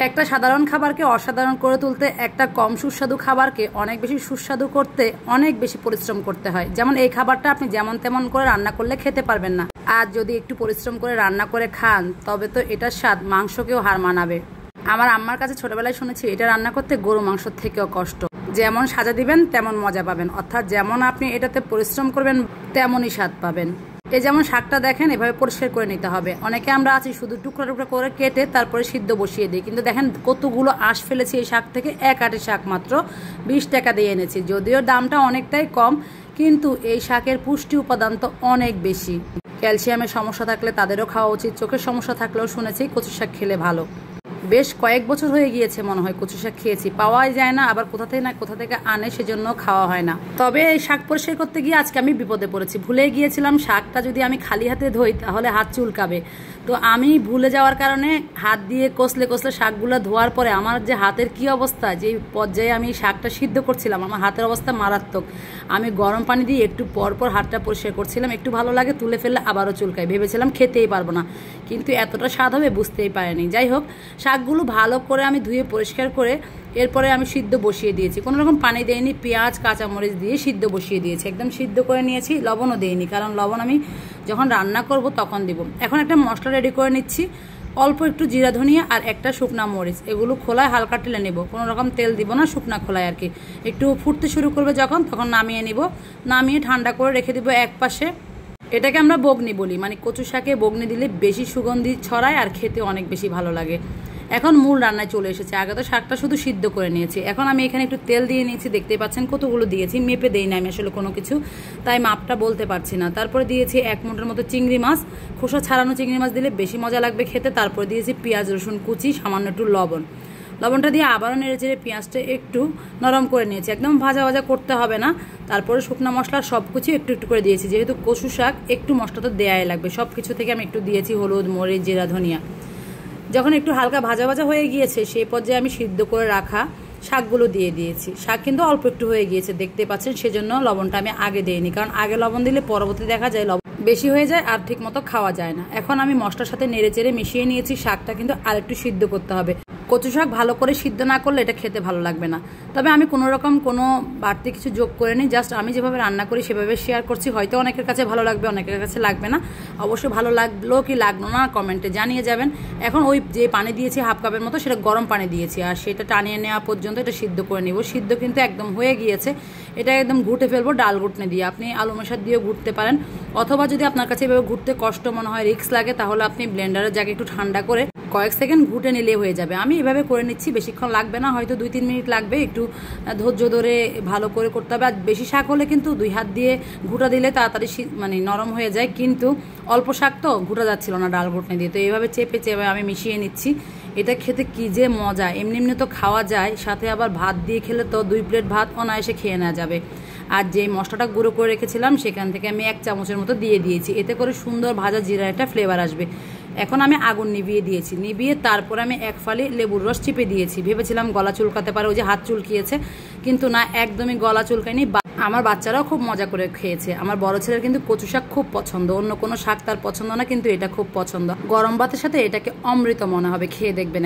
একটা সাধারণ খাবারকে অসাধারণ করে তুলতে একটা কম সুস্বাদু খাবারকে অনেক বেশি সুস্বাদু করতে অনেক বেশি পরিশ্রম করতে হয়। যেমন এই খাবারটা আপনি যেমন তেমন করে রান্না করলে খেতে পারবেন না, আর যদি একটু পরিশ্রম করে রান্না করে খান তবে তো এটার স্বাদ মাংসকেও হার মানাবে। আমার আম্মার কাছে ছোটবেলায় শুনেছি এটা রান্না করতে গরু মাংসের থেকেও কষ্ট। যেমন সাজা দিবেন তেমন মজা পাবেন, অর্থাৎ যেমন আপনি এটাতে পরিশ্রম করবেন তেমনই স্বাদ পাবেন। এই যেমন শাকটা দেখেন এভাবে পরিষ্কার করে নিতে হবে। অনেকে আমরা আছি শুধু টুকরা টুকরা করে কেটে তারপরে সিদ্ধ বসিয়ে দিই, কিন্তু দেখেন কতগুলো আঁশ ফেলেছি এই শাক থেকে। এক আটি শাক মাত্র 20 টাকা দিয়ে এনেছি, যদিও দামটা অনেকটাই কম, কিন্তু এই শাকের পুষ্টি উপাদান তো অনেক বেশি। ক্যালসিয়ামের সমস্যা থাকলে তাদেরও খাওয়া উচিত। চোখের সমস্যা থাকলেও শুনেছি কচু শাক খেলে ভালো। বেশ কয়েক বছর হয়ে গিয়েছে মনে হয় কচু শাক খেয়েছি, পাওয়াই যায় না, আবার কোথা থেকে আনে সেজন্য খাওয়া হয় না। তবে এই শাক পরিষ্কার করতে গিয়ে আজকে আমি বিপদে পড়েছি। ভুলে গিয়েছিলাম শাকটা যদি আমি খালি হাতে ধুই তাহলে হাত চুলকাবে। তো আমি ভুলে যাওয়ার কারণে হাত দিয়ে কষলে কষলে শাকগুলো ধোয়ার পরে আমার যে হাতের কি অবস্থা, যে পর্যায়ে আমি শাকটা সিদ্ধ করছিলাম আমার হাতের অবস্থা মারাত্মক। আমি গরম পানি দিয়ে একটু পর পর হাতটা পরিষ্কার করছিলাম, একটু ভালো লাগে তুলে ফেললে আবারও চুলকায়। ভেবেছিলাম খেতেই পারবো না, কিন্তু এতটা স্বাদ হবে বুঝতেই পারিনি। যাই হোক, শাকগুলো ভালো করে আমি ধুয়ে পরিষ্কার করে এরপরে আমি সিদ্ধ বসিয়ে দিয়েছি। কোনো রকম পানি দেয়নি, পেঁয়াজ কাঁচামরিচ দিয়ে সিদ্ধ বসিয়ে দিয়েছি, একদম সিদ্ধ করে নিয়েছি। লবণও দেইনি, কারণ লবণ আমি যখন রান্না করব তখন দিব। এখন একটা মশলা রেডি করে নিচ্ছি। অল্প একটু জিরা ধনিয়া আর একটা শুকনা মরিচ, এগুলো খোলায় হালকা টেলে নেব, কোনো রকম তেল দিব না, শুকনা খোলায় আর কি। একটু ফুটতে শুরু করবে যখন তখন নামিয়ে নিব, নামিয়ে ঠান্ডা করে রেখে দিব এক পাশে। এটাকে আমরা বগনি বলি, মানে কচু শাকে বগনি দিলে বেশি সুগন্ধি ছড়ায় আর খেতে অনেক বেশি ভালো লাগে। এখন মূল রান্নায় চলে এসেছে। আগে তো শাকটা শুধু সিদ্ধ করে নিয়েছি, এখন আমি এখানে একটু তেল দিয়ে নিয়েছি। দেখতেই পাচ্ছেন কতগুলো দিয়েছি, মেপে দেই না আমি আসলে কোনো কিছু, তাই মাপটা বলতে পারছি না। তারপরে দিয়েছি 1 মুঠের মতো চিংড়ি মাছ, খোসা ছাড়ানো চিংড়ি মাছ দিলে বেশি মজা লাগবে খেতে। তারপরে দিয়েছি পেঁয়াজ রসুন কুচি, সামান্য একটু লবণটা দিয়ে আবারও নেড়েচেড়ে পেঁয়াজটা একটু নরম করে নিয়েছি, একদম ভাজা ভাজা করতে হবে না। তারপরে শুকনো মশলা সব কিছু একটু একটু করে দিয়েছি, যেহেতু কচু শাক একটু মশলা তো দেয়াই লাগবে। সব কিছু থেকে আমি একটু দিয়েছি হলুদ মরিচ জিরা ধনিয়া। যখন একটু হালকা ভাজা ভাজা হয়ে গিয়েছে সেই পর্যায়ে আমি সিদ্ধ করে রাখা শাকগুলো দিয়ে দিয়েছি। শাক কিন্তু অল্প একটু হয়ে গিয়েছে দেখতে পাচ্ছেন, সেজন্য লবণটা আমি আগে দিইনি, কারণ আগে লবণ দিলে পরবর্তী দেখা যায় লবণ বেশি হয়ে যায় আর ঠিক মতো খাওয়া যায় না। এখন আমি মশলার সাথে নেড়েচেড়ে মিশিয়ে নিয়েছি। শাকটা কিন্তু আরেকটু সিদ্ধ করতে হবে। কচু শাক ভালো করে সিদ্ধ না করলে এটা খেতে ভালো লাগবে না। তবে আমি কোনো রকম কোনো বাড়তি কিছু যোগ করে নিই, জাস্ট আমি যেভাবে রান্না করি সেভাবে শেয়ার করছি। হয়তো অনেকের কাছে ভালো লাগবে, অনেকের কাছে লাগবে না। অবশ্যই ভালো লাগলো কি লাগলো না কমেন্টে জানিয়ে যাবেন। এখন ওই যে পানি দিয়েছি 1/2 কাপের মতো, সেটা গরম পানি দিয়েছি, আর সেটা টানিয়ে নেওয়া পর্যন্ত এটা সিদ্ধ করে নিব। সিদ্ধ কিন্তু একদম হয়ে গিয়েছে, এটা একদম ঘুটে ফেলবো ডাল ঘুটনে দিয়ে। আপনি আলু মেশার দিয়েও ঘুটতে পারেন, অথবা যদি আপনার কাছে এভাবে ঘুরতে কষ্ট মনে হয়, রিস্ক লাগে, তাহলে আপনি ব্লেন্ডারের জায়গায় একটু ঠান্ডা করে কয়েক সেকেন্ড ঘুটে নিলে হয়ে যাবে। আমি এভাবে করে নিচ্ছি, বেশিক্ষণ লাগবে না, হয়তো 2-3 মিনিট লাগবে। একটু ধৈর্য ধরে ভালো করে করতে হবে। আর বেশি শাক হলে কিন্তু 2 হাত দিয়ে ঘুটা দিলে তাড়াতাড়ি মানে নরম হয়ে যায়, কিন্তু অল্প শাক তো ঘুটা যাচ্ছিল না ডাল ঘুটনে দিয়ে। তো এইভাবে চেপে চেপে আমি মিশিয়ে নিচ্ছি। এটা খেতে কি যে মজা, এমনি এমনি তো খাওয়া যায়, সাথে আবার ভাত দিয়ে খেলে তো 2 প্লেট ভাত অনায়াসে খেয়ে নেওয়া যাবে। আর যে মশলাটা গুঁড়ো করে রেখেছিলাম সেখান থেকে আমি 1 চামচের মতো দিয়ে দিয়েছি, এতে করে সুন্দর ভাজা জিরা একটা ফ্লেভার আসবে। এখন আমি আগুন নিভিয়ে দিয়েছি, নিভিয়ে তারপর আমি 1 ফালি লেবুর রস চিপে দিয়েছি। ভেবেছিলাম গলা চুলকাতে পারে, ওই যে হাত চুলকিয়েছে, কিন্তু না, একদমই গলা চুলকায়নি। আমার বাচ্চারাও খুব মজা করে খেয়েছে। আমার বড় ছেলের কিন্তু কচু শাক খুব পছন্দ, অন্য কোনো শাক তার পছন্দ না, কিন্তু এটা খুব পছন্দ। গরম ভাতের সাথে এটাকে অমৃত মনে হবে, খেয়ে দেখবেন।